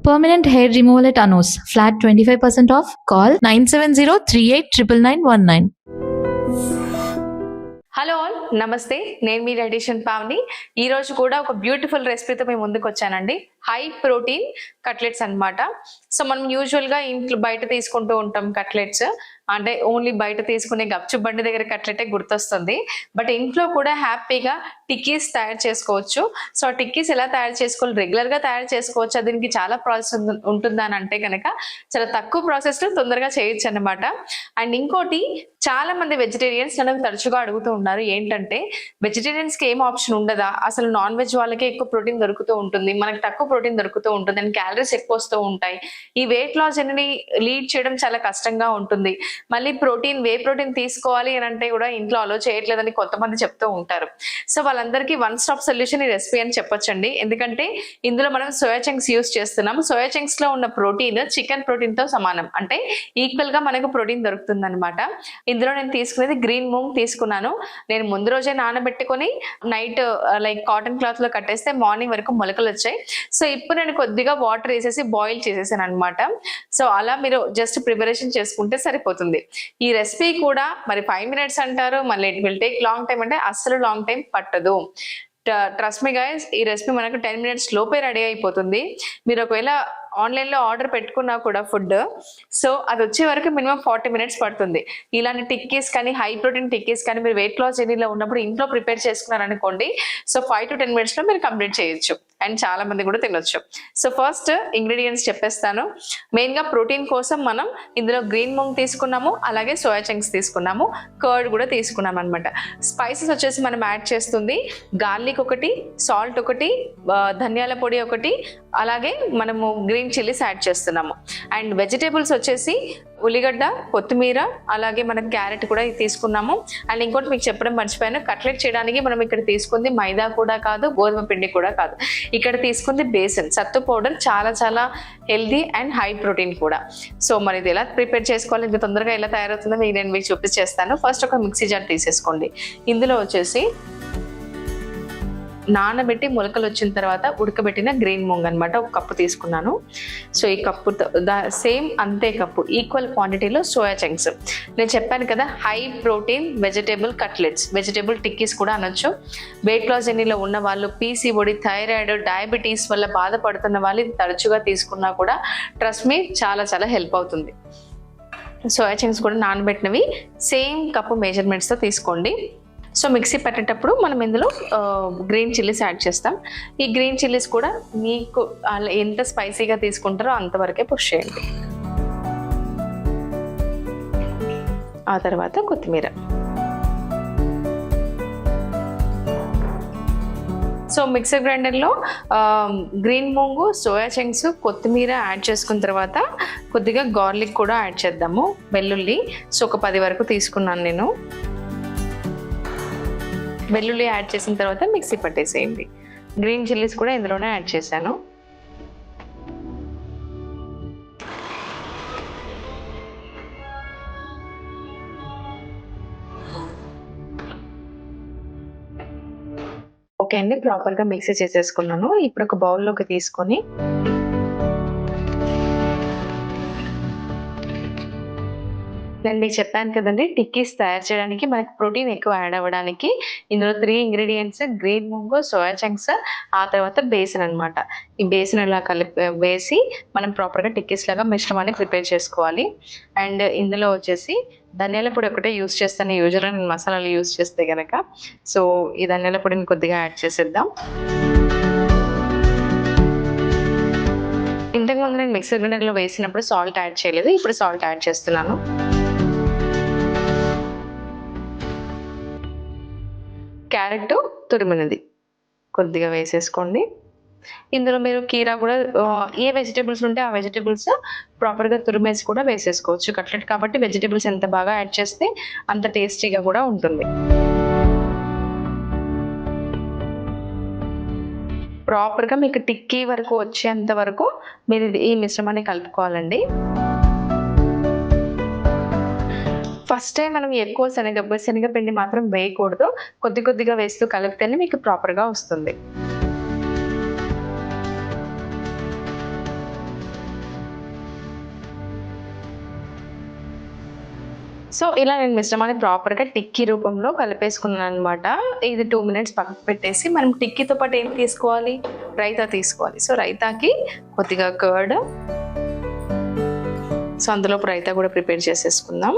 Permanent hair removal at Anos. Flat 25% off. Call 970-389919. Hello all, నమస్తే. నేను మీ dietitian Pavani. ఈ రోజు కూడా ఒక బ్యూటిఫుల్ రెసిపీతో మేము ముందుకు వచ్చానండి. హై ప్రోటీన్ కట్లెట్స్ అన్నమాట. సో మనం యూజువల్ గా ఇంట్లో బయట తీసుకుంటూ ఉంటాం కట్లెట్స్, అంటే ఓన్లీ బయట తీసుకునే గప్చు బండి దగ్గర కట్లెటే గుర్తొస్తుంది. బట్ ఇంట్లో కూడా హ్యాపీగా టిక్కీస్ తయారు చేసుకోవచ్చు. సో ఆ టిక్కీస్ ఎలా తయారు చేసుకోవాలి, రెగ్యులర్ గా తయారు చేసుకోవచ్చు, దీనికి చాలా ప్రాసెస్ ఉంటుందని అంటే కనుక చాలా తక్కువ ప్రాసెస్ లో తొందరగా చేయొచ్చు అనమాట. అండ్ ఇంకోటి, చాలా మంది వెజిటేరియన్స్ నన్ను తరచుగా అడుగుతూ ఉన్నారు, ఏంటంటే వెజిటేరియన్స్ కి ఏం ఆప్షన్ ఉండదా, అసలు నాన్ వెజ్ వాళ్ళకే ఎక్కువ ప్రోటీన్ దొరుకుతూ ఉంటుంది, మనకి తక్కువ ప్రోటీన్ దొరుకుతూ ఉంటుంది అండ్ క్యాలరీస్ ఎక్కువ వస్తూ ఉంటాయి, ఈ వెయిట్ లాస్ అనేది లీడ్ చేయడం చాలా కష్టంగా ఉంటుంది, మళ్ళీ వే ప్రోటీన్ తీసుకోవాలి అని అంటే కూడా ఇంట్లో అలో చేయట్లేదని కొంతమంది చెప్తూ ఉంటారు. సో వాళ్ళందరికీ వన్ స్టాప్ సొల్యూషన్ ఈ రెసిపీ అని చెప్పొచ్చండి. ఎందుకంటే ఇందులో మనం సోయా చంక్స్ యూస్ చేస్తున్నాం. సోయా చంక్స్ లో ఉన్న ప్రోటీన్ చికెన్ ప్రోటీన్ తో సమానం, అంటే ఈక్వల్ గా మనకు ప్రోటీన్ దొరుకుతుంది అనమాట. ఇందులో నేను తీసుకునేది గ్రీన్ మూంగ్ తీసుకున్నాను. నేను ముందు రోజే నానబెట్టుకొని నైట్ లైక్ కాటన్ క్లాత్ లో కట్టేస్తే మార్నింగ్ వరకు మొలకలు వచ్చాయి. సో ఇప్పుడు నేను కొద్దిగా వాటర్ వేసేసి బాయిల్ చేసేసాను అనమాట. సో అలా మీరు జస్ట్ ప్రిపరేషన్ చేసుకుంటే సరిపోతుంది. ఈ రెసిపీ కూడా మరి 5 minutes అంటారు, మళ్ళీ it will take long time అంటే అస్సలు లాంగ్ టైం పట్టదు. ట్రస్ట్ మీ గైస్, ఈ రెసిపీ మనకు 10 minutes లోపే రెడీ అయిపోతుంది. మీరు ఒకవేళ ఆన్లైన్ లో ఆర్డర్ పెట్టుకున్నా కూడా ఫుడ్, సో అది వచ్చే వరకు మినిమం 40 minutes పడుతుంది. ఇలాంటి టిక్కీస్ కానీ హై ప్రోటీన్ టిక్కీస్ కానీ మీరు వెయిట్ లాస్ జర్నీలో ఉన్నప్పుడు ఇంట్లో ప్రిపేర్ చేసుకున్నారనుకోండి, సో 5 to 10 minutes లో మీరు కంప్లీట్ చేయొచ్చు అండ్ చాలా మంది కూడా తినొచ్చు. సో ఫస్ట్ ఇంగ్రీడియంట్స్ చెప్పేస్తాను. మెయిన్ గా ప్రోటీన్ కోసం మనం ఇందులో గ్రీన్ మూంగ్ తీసుకున్నాము, అలాగే సోయా చంక్స్ తీసుకున్నాము, కర్డ్ కూడా తీసుకున్నాం అనమాట. స్పైసెస్ వచ్చేసి మనం యాడ్ చేస్తుంది గార్లిక్ ఒకటి, సాల్ట్ ఒకటి, ధనియాల పొడి ఒకటి, అలాగే మనము గ్రీన్ చిల్లీస్ యాడ్ చేస్తున్నాము. అండ్ వెజిటేబుల్స్ వచ్చేసి ఉల్లిగడ్డ, కొత్తిమీర, అలాగే మనం క్యారెట్ కూడా తీసుకున్నాము. అండ్ ఇంకోటి మీకు చెప్పడం మర్చిపోయాను, కట్లెట్ చేయడానికి మనం ఇక్కడ తీసుకుంది మైదా కూడా కాదు, గోధుమ పిండి కూడా కాదు, ఇక్కడ తీసుకుంది బేసన్, సత్తు పౌడర్, చాలా చాలా హెల్దీ అండ్ హై ప్రోటీన్ కూడా. సో మరి ఇది ఎలా ప్రిపేర్ చేసుకోవాలి, ఇంకా తొందరగా ఎలా తయారవుతుందో నేను మీకు చూపించేస్తాను. ఫస్ట్ ఒక మిక్సీ జార్ తీసేసుకోండి. ఇందులో వచ్చేసి నానబెట్టి మొలకలు వచ్చిన తర్వాత ఉడకబెట్టిన గ్రీన్ మూంగ్ అనమాట, ఒక కప్పు తీసుకున్నాను. సో ఈ కప్పు సేమ్ అంతే కప్పు ఈక్వల్ క్వాంటిటీలో సోయా చంక్స్. నేను చెప్పాను కదా high protein vegetable cutlets, vegetable tikkis కూడా అనొచ్చు. వెయిట్ లాస్ జర్నీలో ఉన్న వాళ్ళు, పీసీఓడి, థైరాయిడ్, డయాబెటీస్ వల్ల బాధపడుతున్న వాళ్ళు ఇది తరచుగా తీసుకున్నా కూడా ట్రస్ట్ మీ చాలా చాలా హెల్ప్ అవుతుంది. సోయా చంక్స్ కూడా నానబెట్టినవి సేమ్ కప్పు మెజర్మెంట్స్తో తీసుకోండి. సో మిక్సీ పెట్టేటప్పుడు మనం ఇందులో గ్రీన్ చిల్లీస్ యాడ్ చేస్తాం. ఈ గ్రీన్ చిల్లీస్ కూడా మీకు ఎంత స్పైసీగా తీసుకుంటారో అంతవరకే పుష్ చేయండి. ఆ తర్వాత కొత్తిమీర. సో మిక్సర్ గ్రైండర్లో గ్రీన్ మూంగు, సోయా చంక్స్, కొత్తిమీర యాడ్ చేసుకున్న తర్వాత కొద్దిగా గార్లిక్ కూడా యాడ్ చేద్దాము, వెల్లుల్లి. సో ఒక 10 వరకు తీసుకున్నాను నేను. వెల్లుల్లి యాడ్ చేసిన తర్వాత మిక్సీ పట్టేసేయండి. గ్రీన్ చిల్లీస్ కూడా ఇందులోనే యాడ్ చేశాను. ఓకే అండి, ప్రాపర్గా మిక్సీ చేసేసుకున్నాను. ఇప్పుడు ఒక బౌల్లోకి తీసుకొని నేను మీకు చెప్పాను కదండి, టిక్కీస్ తయారు చేయడానికి మనకి ప్రోటీన్ ఎక్కువ యాడ్ అవ్వడానికి ఇందులో 3 ingredients: green moong, soya chunks, ఆ తర్వాత బేసన్ అనమాట. ఈ బేసన్ ఇలా వేసి మనం ప్రాపర్గా టిక్కీస్ లాగా మిశ్రమాన్ని ప్రిపేర్ చేసుకోవాలి. అండ్ ఇందులో వచ్చేసి ధనియాల పొడి ఒకటే యూస్ చేస్తాను యూజువల్గా నేను మసాలాలు యూస్ చేస్తే కనుక. సో ఈ ధనియాల పొడిని కొద్దిగా యాడ్ చేసేద్దాం. ఇంతకుముందు నేను మిక్సర్ గ్రైండర్లో వేసినప్పుడు సాల్ట్ యాడ్ చేయలేదు, ఇప్పుడు సాల్ట్ యాడ్ చేస్తున్నాను. క్యారెట్ తురిమినది కొద్దిగా వేసేసుకోండి. ఇందులో మీరు కీరా కూడా, ఏ వెజిటేబుల్స్ ఉంటే ఆ వెజిటేబుల్స్ ప్రాపర్గా తురిమేసి కూడా వేసేసుకోవచ్చు. కట్లెట్ కాబట్టి వెజిటేబుల్స్ ఎంత బాగా యాడ్ చేస్తే అంత టేస్టీగా కూడా ఉంటుంది. ప్రాపర్గా మీకు టిక్కీ వరకు వచ్చేంత వరకు మీరు ఈ మిశ్రమాన్ని కలుపుకోవాలండి. ఫస్ట్ టైం మనం ఎక్కువ శనగపిండి మాత్రం వేయకూడదు, కొద్ది కొద్దిగా వేస్తూ కలిపితేనే మీకు ప్రాపర్గా వస్తుంది. సో ఇలా నేను మిశ్రమాన్ని ప్రాపర్గా టిక్కీ రూపంలో కలిపేసుకున్నాను అనమాట. ఇది 2 minutes పక్కకు పెట్టేసి మనం టిక్కీతో పాటు ఏం తీసుకోవాలి, రైతా తీసుకోవాలి. సో రైతాకి కొద్దిగా కర్డ్, సో అందులో రైతా కూడా ప్రిపేర్ చేసేసుకుందాం.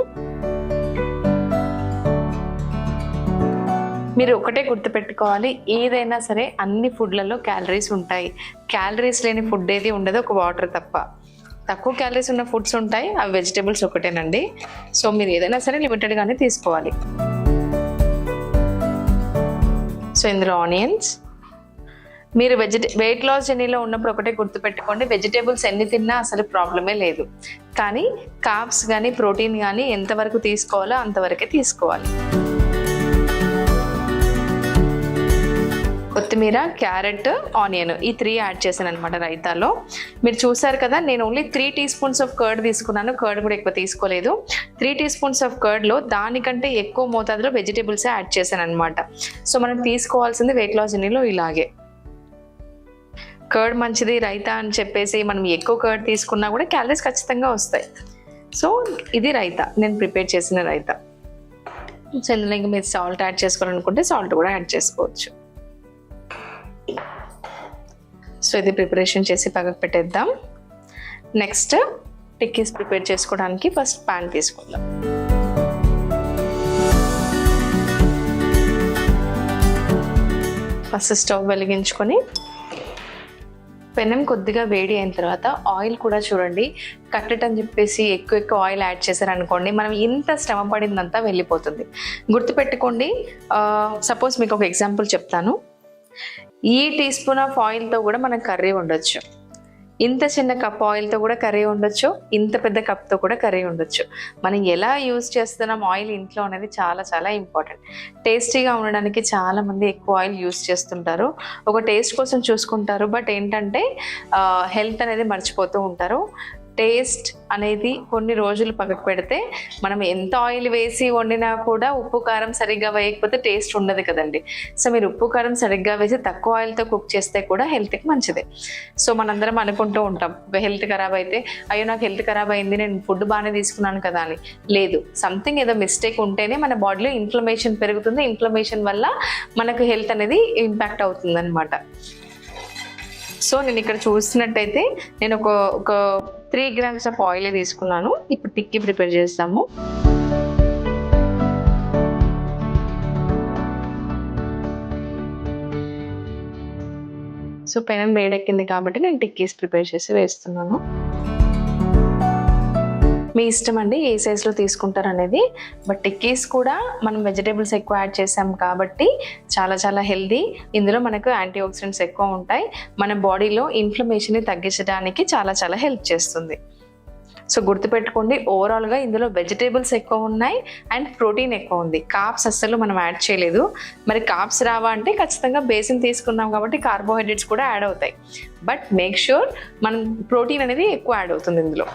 మీరు ఒకటే గుర్తుపెట్టుకోవాలి, ఏదైనా సరే అన్ని ఫుడ్లలో క్యాలరీస్ ఉంటాయి. క్యాలరీస్ లేని ఫుడ్ ఏది ఉండదు, ఒక వాటర్ తప్ప. తక్కువ క్యాలరీస్ ఉన్న ఫుడ్స్ ఉంటాయి, అవి వెజిటేబుల్స్ ఒకటేనండి. సో మీరు ఏదైనా సరే లిమిటెడ్గానే తీసుకోవాలి. సో ఇందులో ఆనియన్స్, మీరు వెయిట్ లాస్ జర్నీలో ఉన్నప్పుడు ఒకటే గుర్తుపెట్టుకోండి, వెజిటేబుల్స్ ఎన్ని తిన్నా అసలు ప్రాబ్లమే లేదు. కానీ కార్బ్స్ కానీ ప్రోటీన్ కానీ ఎంతవరకు తీసుకోవాలో అంతవరకే తీసుకోవాలి. కొత్తిమీర, క్యారెట్, ఆనియన్, ఈ 3 యాడ్ చేశాను అనమాట రైతాలో. మీరు చూసారు కదా, నేను ఓన్లీ 3 teaspoons ఆఫ్ కర్డ్ తీసుకున్నాను. కర్డ్ కూడా ఎక్కువ తీసుకోలేదు. 3 teaspoons ఆఫ్ కర్డ్లో దానికంటే ఎక్కువ మోతాదులో వెజిటేబుల్స్ యాడ్ చేశాను అనమాట. సో మనం తీసుకోవాల్సింది వెయిట్ లాస్ జర్నీలో ఇలాగే. కర్డ్ మంచిది రైతా అని చెప్పేసి మనం ఎక్కువ కర్డ్ తీసుకున్నా కూడా క్యాలరీస్ ఖచ్చితంగా వస్తాయి. సో ఇది రైతా, నేను ప్రిపేర్ చేసిన రైతా. సో ఇందులో ఇంకా మీరు సాల్ట్ యాడ్ చేసుకోవాలనుకుంటే సాల్ట్ కూడా యాడ్ చేసుకోవచ్చు. సో ఇది ప్రిపరేషన్ చేసి పక్కకు పెట్టేద్దాం. నెక్స్ట్ టిక్కీస్ ప్రిపేర్ చేసుకోవడానికి ఫస్ట్ ప్యాన్ తీసుకుందాం. ఫస్ట్ స్టవ్ వెలిగించుకొని పెనం కొద్దిగా వేడి అయిన తర్వాత ఆయిల్ కూడా చూడండి, కట్లెట్ అని చెప్పేసి ఎక్కువ ఆయిల్ యాడ్ చేశారనుకోండి, మనం ఇంత శ్రమ పడిందంతా వెళ్ళిపోతుంది. గుర్తుపెట్టుకోండి, సపోజ్ మీకు ఒక ఎగ్జాంపుల్ చెప్తాను. ఈ టీస్పూన్ ఆఫ్ ఆయిల్తో కూడా మనకు కర్రీ ఉండొచ్చు. ఇంత చిన్న కప్ ఆయిల్తో కూడా కర్రీ ఉండొచ్చు, ఇంత పెద్ద కప్తో కూడా కర్రీ ఉండొచ్చు. మనం ఎలా యూజ్ చేస్తున్నాం ఆయిల్ ఇంట్లో అనేది చాలా చాలా ఇంపార్టెంట్. టేస్టీగా ఉండడానికి చాలామంది ఎక్కువ ఆయిల్ యూజ్ చేస్తుంటారు, ఒక టేస్ట్ కోసం చూసుకుంటారు. బట్ ఏంటంటే హెల్త్ అనేది మర్చిపోతూ ఉంటారు. టేస్ట్ అనేది కొన్ని రోజులు పక్కకు పెడితే మనం ఎంత ఆయిల్ వేసి వండినా కూడా ఉప్పు కారం సరిగ్గా వేయకపోతే టేస్ట్ ఉండదు కదండి. సో మీరు ఉప్పు కారం సరిగ్గా వేసి తక్కువ ఆయిల్తో కుక్ చేస్తే కూడా హెల్త్కి మంచిదే. సో మనందరం అనుకుంటూ ఉంటాం, హెల్త్ ఖరాబ్ అయితే అయ్యో నాకు హెల్త్ ఖరాబ్ అయింది, నేను ఫుడ్ బాగానే తీసుకున్నాను కదా అని. లేదు, సంథింగ్ ఏదో మిస్టేక్ ఉంటేనే మన బాడీలో ఇన్ఫ్లమేషన్ పెరుగుతుంది. ఇన్ఫ్లమేషన్ వల్ల మనకు హెల్త్ అనేది ఇంపాక్ట్ అవుతుంది అనమాట. సో నేను ఇక్కడ చూసినట్టయితే నేను ఒక 3 grams ఆఫ్ ఆయిల్ తీసుకున్నాను. ఇప్పుడు టిక్కీ ప్రిపేర్ చేస్తాము. సో పెనం వేడెక్కింది కాబట్టి నేను టిక్కీస్ ప్రిపేర్ చేసి వేస్తున్నాను. మీ ఇష్టం అండి ఏ సైజులో తీసుకుంటారు అనేది. బట్ టిక్కీస్ కూడా మనం వెజిటేబుల్స్ ఎక్కువ యాడ్ చేసాం కాబట్టి చాలా చాలా హెల్దీ. ఇందులో మనకు యాంటీ ఆక్సిడెంట్స్ ఎక్కువ ఉంటాయి, మన బాడీలో ఇన్ఫ్లమేషన్ని తగ్గించడానికి చాలా చాలా హెల్ప్ చేస్తుంది. సో గుర్తుపెట్టుకోండి, ఓవరాల్గా ఇందులో వెజిటేబుల్స్ ఎక్కువ ఉన్నాయి అండ్ ప్రోటీన్ ఎక్కువ ఉంది. కార్బ్స్ అస్సలు మనం యాడ్ చేయలేదు. మరి కార్బ్స్ రావా అంటే ఖచ్చితంగా బేసిన్ తీసుకున్నాం కాబట్టి కార్బోహైడ్రేట్స్ కూడా యాడ్ అవుతాయి. బట్ మేక్ ష్యూర్ మనం ప్రోటీన్ అనేది ఎక్కువ యాడ్ అవుతుంది ఇందులో.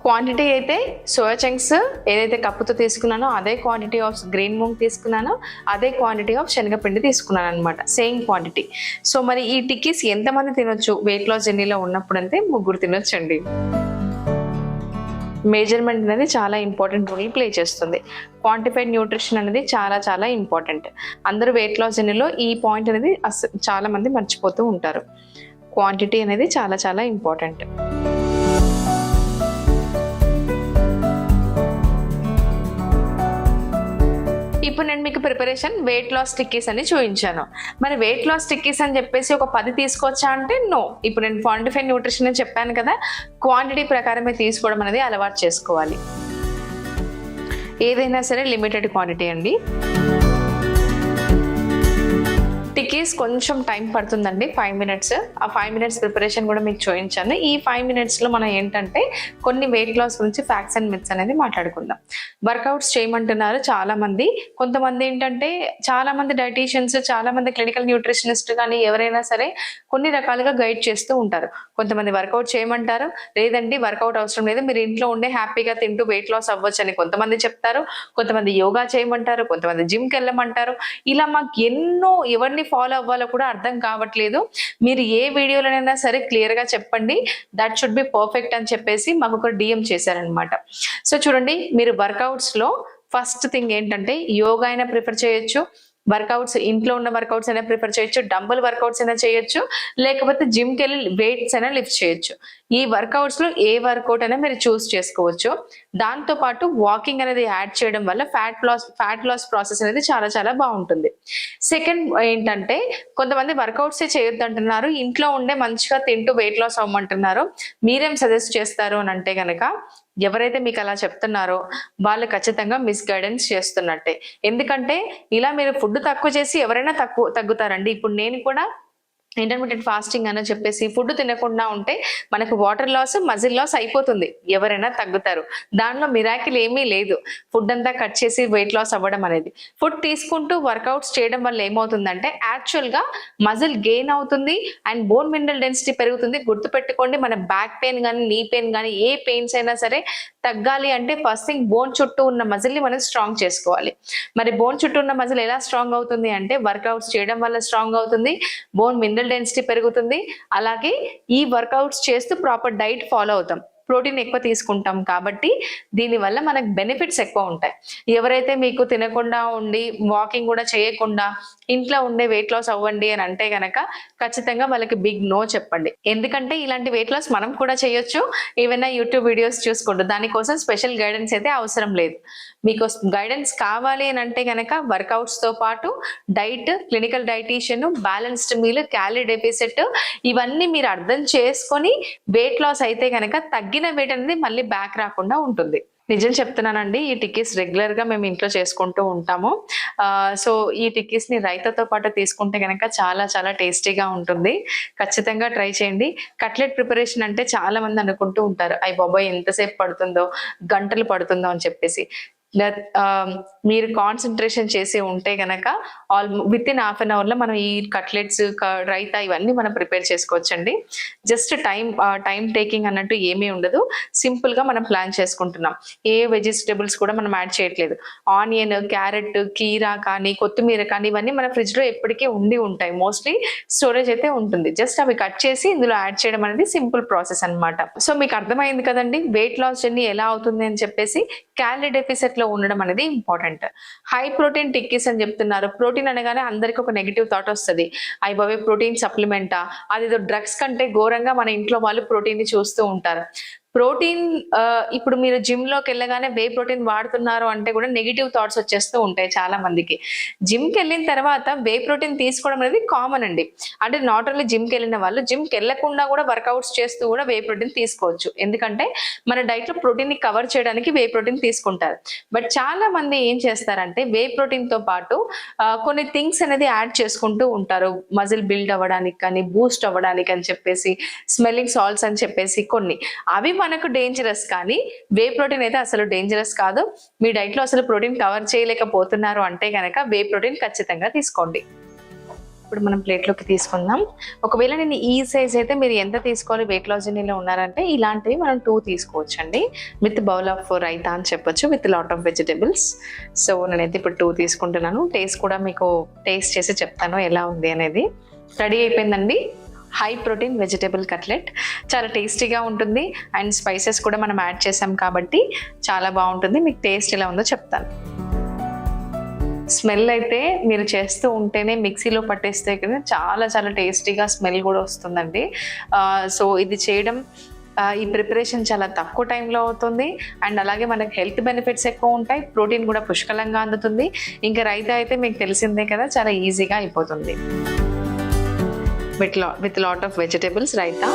క్వాంటిటీ అయితే సోయా చంక్స్ ఏదైతే కప్పుతో తీసుకున్నానో అదే క్వాంటిటీ ఆఫ్ గ్రీన్ మూంగ్ తీసుకున్నానో అదే క్వాంటిటీ ఆఫ్ శనగపిండి తీసుకున్నాను అనమాట, సేమ్ క్వాంటిటీ. సో మరి ఈ టిక్కీస్ ఎంతమంది తినొచ్చు వెయిట్ లాస్ జర్నీలో ఉన్నప్పుడు అంటే 3 తినొచ్చండి. మెజర్మెంట్ అనేది చాలా ఇంపార్టెంట్ రోల్ ప్లే చేస్తుంది. క్వాంటిఫైడ్ న్యూట్రిషన్ అనేది చాలా చాలా ఇంపార్టెంట్. అందరూ వెయిట్ లాస్ జర్నీలో ఈ పాయింట్ అనేది చాలా మంది మర్చిపోతూ ఉంటారు. క్వాంటిటీ అనేది చాలా చాలా ఇంపార్టెంట్. ఇప్పుడు నేను మీకు ప్రిపరేషన్ వెయిట్ లాస్ టిక్కీస్ అని చూపించాను. మరి వెయిట్ లాస్ టిక్కీస్ అని చెప్పేసి ఒక 10 తీసుకోవచ్చా అంటే నో. ఇప్పుడు నేను క్వాంటిఫైడ్ న్యూట్రిషన్ అని చెప్పాను కదా, క్వాంటిటీ ప్రకారమే తీసుకోవడం అనేది అలవాటు చేసుకోవాలి. ఏదైనా సరే లిమిటెడ్ క్వాంటిటీ అండి. టిక్కీస్ కొంచెం టైం పడుతుందండి, 5 minutes. ఆ 5 minutes ప్రిపరేషన్ కూడా మీకు చూపించాను. ఈ 5 minutesలో మనం ఏంటంటే కొన్ని వెయిట్ లాస్ గురించి ఫ్యాక్ట్స్ అండ్ మిత్స్ అనేది మాట్లాడుకుందాం. వర్కౌట్స్ చేయమంటున్నారు చాలా మంది. కొంతమంది ఏంటంటే చాలా మంది డైటీషియన్స్, చాలా మంది క్లినికల్ న్యూట్రిషనిస్ట్ కానీ ఎవరైనా సరే కొన్ని రకాలుగా గైడ్ చేస్తూ ఉంటారు. కొంతమంది వర్కౌట్ చేయమంటారు, లేదండి వర్కౌట్ అవసరం లేదు, మీరు ఇంట్లో ఉండే హ్యాపీగా తింటూ వెయిట్ లాస్ అవ్వచ్చు అని కొంతమంది చెప్తారు. కొంతమంది యోగా చేయమంటారు, కొంతమంది జిమ్కి వెళ్ళమంటారు. ఇలా మాకు ఎన్నో ఎవరిని ఫాలో అవ్వాలో కూడా అర్థం కావట్లేదు. మీరు ఏ వీడియోలోనైనా సరే క్లియర్ గా చెప్పండి, దట్ షుడ్ బి పర్ఫెక్ట్ అని చెప్పేసి మాకు ఒక డిఎం చేశారనమాట. సో చూడండి, మీరు వర్కౌట్స్ లో ఫస్ట్ థింగ్ ఏంటంటే యోగా అయినా ప్రిఫర్ చేయొచ్చు, వర్కౌట్స్ ఇంట్లో ఉన్న వర్కౌట్స్ అయినా ప్రిఫర్ చేయొచ్చు, డంబుల్ వర్కౌట్స్ అయినా చేయొచ్చు, లేకపోతే జిమ్కి వెళ్ళి వెయిట్స్ అయినా లిఫ్ట్ చేయొచ్చు. ఈ వర్కౌట్స్ లో ఏ వర్కౌట్ అయినా మీరు చూస్ చేసుకోవచ్చు. దాంతో పాటు వాకింగ్ అనేది యాడ్ చేయడం వల్ల ఫ్యాట్ లాస్ ప్రాసెస్ అనేది చాలా చాలా బాగుంటుంది. సెకండ్ ఏంటంటే కొంతమంది వర్కౌట్స్ చేయొద్దు అంటున్నారు, ఇంట్లో ఉండే మంచిగా తింటూ వెయిట్ లాస్ అవ్వమంటున్నారు. మీరేం సజెస్ట్ చేస్తారు అని అంటే గనక, ఎవరైతే మీకు అలా చెప్తున్నారో వాళ్ళు ఖచ్చితంగా మిస్గైడెన్స్ చేస్తున్నట్టే. ఎందుకంటే ఇలా మీరు ఫుడ్ తక్కువ చేసి ఎవరైనా తగ్గుతారండి. ఇప్పుడు నేను కూడా ఇంటర్మీడియట్ ఫాస్టింగ్ అని చెప్పేసి ఫుడ్ తినకుండా ఉంటే మనకు వాటర్ లాస్, మజిల్ లాస్ అయిపోతుంది, ఎవరైనా తగ్గుతారు. దానిలో మిరాకిల్ ఏమీ లేదు. ఫుడ్ అంతా కట్ చేసి వెయిట్ లాస్ అవ్వడం అనేది. ఫుడ్ తీసుకుంటూ వర్కౌట్స్ చేయడం వల్ల ఏమవుతుందంటే యాక్చువల్ గా మజిల్ గెయిన్ అవుతుంది అండ్ బోన్ మినరల్ డెన్సిటీ పెరుగుతుంది. గుర్తుపెట్టుకోండి, మన బ్యాక్ పెయిన్ కానీ, నీ పెయిన్ కానీ, ఏ పెయిన్స్ అయినా సరే తగ్గాలి అంటే ఫస్ట్ థింగ్ బోన్ చుట్టూ ఉన్న మజిల్ ని మనం స్ట్రాంగ్ చేసుకోవాలి. మరి బోన్ చుట్టూ ఉన్న మజిల్ ఎలా స్ట్రాంగ్ అవుతుంది అంటే వర్కౌట్స్ చేయడం వల్ల స్ట్రాంగ్ అవుతుంది, బోన్ మినరల్ డెన్సిటీ పెరుగుతుంది. అలాగే ఈ వర్కౌట్స్ చేస్తూ ప్రాపర్ డైట్ ఫాలో అవుతాం, ప్రోటీన్ ఎక్కువ తీసుకుంటాం కాబట్టి దీనివల్ల మనకు బెనిఫిట్స్ ఎక్కువ ఉంటాయి. ఎవరైతే మీకు తినకుండా ఉండి వాకింగ్ కూడా చేయకుండా ఇంట్లో ఉండే వెయిట్ లాస్ అవ్వండి అని అంటే గనక ఖచ్చితంగా వాళ్ళకి బిగ్ నో చెప్పండి. ఎందుకంటే ఇలాంటి వెయిట్ లాస్ మనం కూడా చేయొచ్చు, ఏమైనా యూట్యూబ్ వీడియోస్ చూసుకుంటూ. దానికోసం స్పెషల్ గైడెన్స్ అయితే అవసరం లేదు. మీకు గైడెన్స్ కావాలి అని అంటే గనక వర్కౌట్స్ తో పాటు diet, clinical dietitian, balanced meal, calorie deficit ఇవన్నీ మీరు అర్థం చేసుకొని వెయిట్ లాస్ అయితే గనక తగ్గిన వెయిట్ అనేది మళ్ళీ బ్యాక్ రాకుండా ఉంటుంది. నిజం చెప్తున్నానండి, ఈ టిక్కీస్ రెగ్యులర్ గా మేము ఇంట్లో చేసుకుంటూ ఉంటాము. సో ఈ టిక్కీస్ ని రైతాతో పాటు తీసుకుంటే కనుక చాలా చాలా టేస్టీగా ఉంటుంది. ఖచ్చితంగా ట్రై చేయండి. కట్లెట్ ప్రిపరేషన్ అంటే చాలా మంది అనుకుంటూ ఉంటారు, అయ్య బాబాయ్ ఎంతసేపు పడుతుందో, గంటలు పడుతుందో అని చెప్పేసి. మీరు కాన్సన్ట్రేషన్ చేసి ఉంటే గనక within half an hour లో మనం ఈ కట్లెట్స్, రైతా ఇవన్నీ మనం ప్రిపేర్ చేసుకోవచ్చండి. జస్ట్ టైం టేకింగ్ అన్నట్టు ఏమీ ఉండదు. సింపుల్ గా మనం ప్లాన్ చేసుకుంటున్నాం. ఏ వెజిటేబుల్స్ కూడా మనం యాడ్ చేయట్లేదు. ఆనియన్, క్యారెట్, కీరా కానీ, కొత్తిమీర కానీ ఇవన్నీ మన ఫ్రిడ్జ్ లో ఎప్పటికీ ఉండి ఉంటాయి. మోస్ట్లీ స్టోరేజ్ అయితే ఉంటుంది. జస్ట్ అవి కట్ చేసి ఇందులో యాడ్ చేయడం అనేది సింపుల్ ప్రాసెస్ అన్నమాట. సో మీకు అర్థమైంది కదండి వెయిట్ లాస్ జర్నీ ఎలా అవుతుంది అని చెప్పేసి. క్యాలరీ డెఫిసిట్ లో ఉండడం అనేది ఇంపార్టెంట్. హై ప్రోటీన్ టిక్కీస్ అని చెప్తున్నారు. ప్రోటీన్ అనగానే అందరికి ఒక నెగిటివ్ థాట్ వస్తుంది, అయ్య బాబాయ్ ప్రోటీన్ సప్లిమెంటా, అదేదో డ్రగ్స్ కంటే ఘోరంగా మన ఇంట్లో వాళ్ళు ప్రోటీన్ ని చూస్తూ ఉంటారు. ప్రోటీన్ ఇప్పుడు మీరు జిమ్ లోకి వెళ్ళగానే వే ప్రోటీన్ వాడుతున్నారు అంటే కూడా నెగిటివ్ థాట్స్ వచ్చేస్తూ ఉంటాయి చాలా మందికి. జిమ్కి వెళ్ళిన తర్వాత వే ప్రోటీన్ తీసుకోవడం అనేది కామన్ అండి. అంటే నాట్ ఓన్లీ జిమ్కి వెళ్ళిన వాళ్ళు, జిమ్కి వెళ్ళకుండా కూడా వర్కౌట్స్ చేస్తూ కూడా వే ప్రోటీన్ తీసుకోవచ్చు. ఎందుకంటే మన డైట్ లో ప్రోటీన్ ని కవర్ చేయడానికి వే ప్రోటీన్ తీసుకుంటారు. బట్ చాలా మంది ఏం చేస్తారంటే వే ప్రోటీన్ తో పాటు కొన్ని థింగ్స్ అనేది యాడ్ చేసుకుంటూ ఉంటారు. మజిల్ బిల్డ్ అవ్వడానికి కానీ, బూస్ట్ అవ్వడానికి అని చెప్పేసి, స్మెల్లింగ్ సాల్ట్స్ అని చెప్పేసి కొన్ని. అవి మనకు డేంజరస్, కానీ వే ప్రోటీన్ అయితే అసలు డేంజరస్ కాదు. మీ డైట్ లో అసలు ప్రోటీన్ కవర్ చేయలేకపోతున్నారు అంటే కనుక వే ప్రోటీన్ ఖచ్చితంగా తీసుకోండి. ఇప్పుడు మనం ప్లేట్లోకి తీసుకుందాం. ఒకవేళ నేను ఈ సైజ్ అయితే మీరు ఎంత తీసుకోవాలి వెయిట్ లాస్ జర్నీలో ఉన్నారంటే ఇలాంటివి మనం 2 తీసుకోవచ్చండి. విత్ బౌల్ ఆఫ్ రైతా అని చెప్పొచ్చు, with lot of vegetables. So నేనైతే ఇప్పుడు 2 తీసుకుంటున్నాను. టేస్ట్ కూడా మీకు టేస్ట్ చేసి చెప్తాను ఎలా ఉంది అనేది. రెడీ అయిపోయిందండి హై ప్రోటీన్ వెజిటేబుల్ కట్లెట్. చాలా టేస్టీగా ఉంటుంది అండ్ స్పైసెస్ కూడా మనం యాడ్ చేసాం కాబట్టి చాలా బాగుంటుంది. మీకు టేస్ట్ ఎలా ఉందో చెప్తాను. స్మెల్ అయితే మీరు చేస్తూ ఉంటేనే, మిక్సీలో పట్టేస్తే కదా చాలా చాలా టేస్టీగా స్మెల్ కూడా వస్తుందండి. సో ఇది చేయడం, ఈ ప్రిపరేషన్ చాలా తక్కువ టైంలో అవుతుంది అండ్ అలాగే మనకు హెల్త్ బెనిఫిట్స్ ఎక్కువ ఉంటాయి, ప్రోటీన్ కూడా పుష్కలంగా అందుతుంది. ఇంకా రైతా అయితే మీకు తెలిసిందే కదా, చాలా ఈజీగా అయిపోతుంది. with lot of vegetables raita.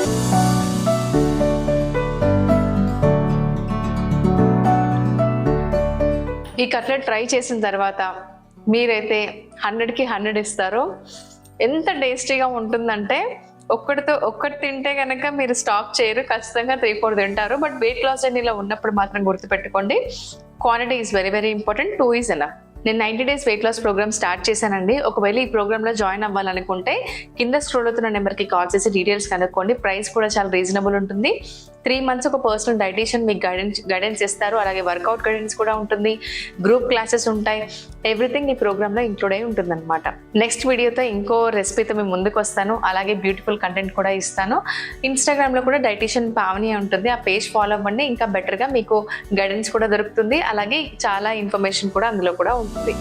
ఈ కట్లెట్ ట్రై చేసిన తర్వాత మీరైతే 100కి 100 ఇస్తారు. ఎంత టేస్టీగా ఉంటుందంటే ఒక్కటి తింటే కనుక మీరు స్టాప్ చేయరు, ఖచ్చితంగా 3-4 తింటారు. బట్ వెయిట్ లాస్ జర్నీలో ఉన్నప్పుడు మాత్రం గుర్తుపెట్టుకోండి, quantity is very very important. 2 is enough. నేను 90 days weight loss programme start చేశానండి. ఒకవేళ ఈ ప్రోగ్రామ్ లో జాయిన్ అవ్వాలనుకుంటే కింద స్క్రోల్ అవుతున్న నెంబర్కి కాల్ చేసి డీటెయిల్స్ కనుక్కోండి. ప్రైస్ కూడా చాలా రీజనబుల్ ఉంటుంది. 3 months ఒక పర్సనల్ డైటీషియన్ మీకు గైడెన్స్ ఇస్తారు. అలాగే వర్కౌట్ గైడెన్స్ కూడా ఉంటుంది, గ్రూప్ క్లాసెస్ ఉంటాయి, ఎవ్రీథింగ్ ఈ ప్రోగ్రామ్ లో ఇంక్లూడ్ అయి ఉంటుంది అనమాట. నెక్స్ట్ వీడియోతో ఇంకో రెసిపీతో మేము ముందుకు వస్తాను. అలాగే బ్యూటిఫుల్ కంటెంట్ కూడా ఇస్తాను. ఇన్స్టాగ్రామ్ లో కూడా డైటీషియన్ పావని ఉంటుంది, ఆ పేజ్ ఫాలో అవ్వండి. ఇంకా బెటర్ గా మీకు గైడెన్స్ కూడా దొరుకుతుంది, అలాగే చాలా ఇన్ఫర్మేషన్ కూడా అందులో కూడా ఉంటుంది.